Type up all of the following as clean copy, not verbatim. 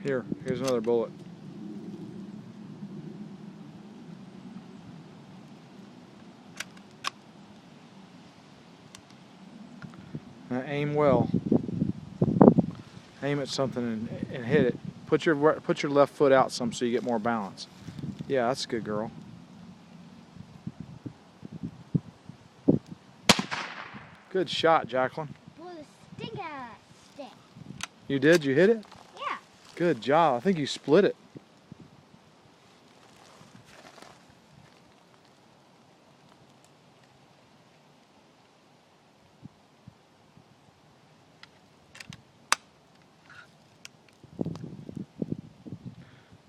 Here's another bullet. Now aim well. Aim at something and hit it. Put your left foot out some so you get more balance. Yeah, that's a good girl. Good shot, Jacqueline. Blew the stink out of that stick. You did? You hit it? Yeah. Good job. I think you split it.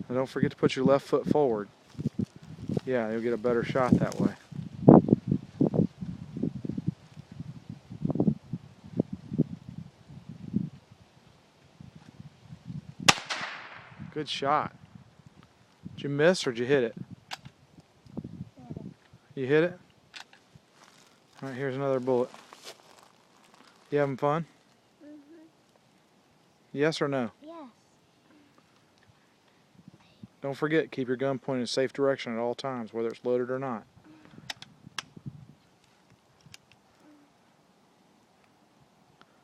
And don't forget to put your left foot forward. Yeah, you'll get a better shot that way. Good shot. Did you miss or did you hit it? You hit it? All right, here's another bullet. You having fun? Mm-hmm. Yes or no? Yes. Don't forget, keep your gun pointed in a safe direction at all times, whether it's loaded or not.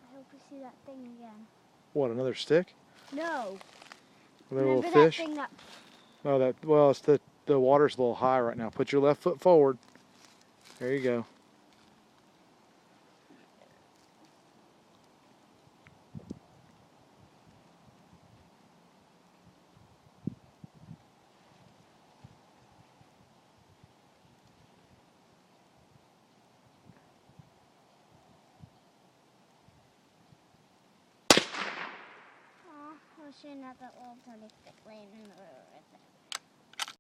I hope we see that thing again. What, another stick? No. Another little Remember fish? that thing that... Oh, well, it's the water's a little high right now. Put your left foot forward. There you go. Aw, I shouldn't have that little tiny stick laying in the road.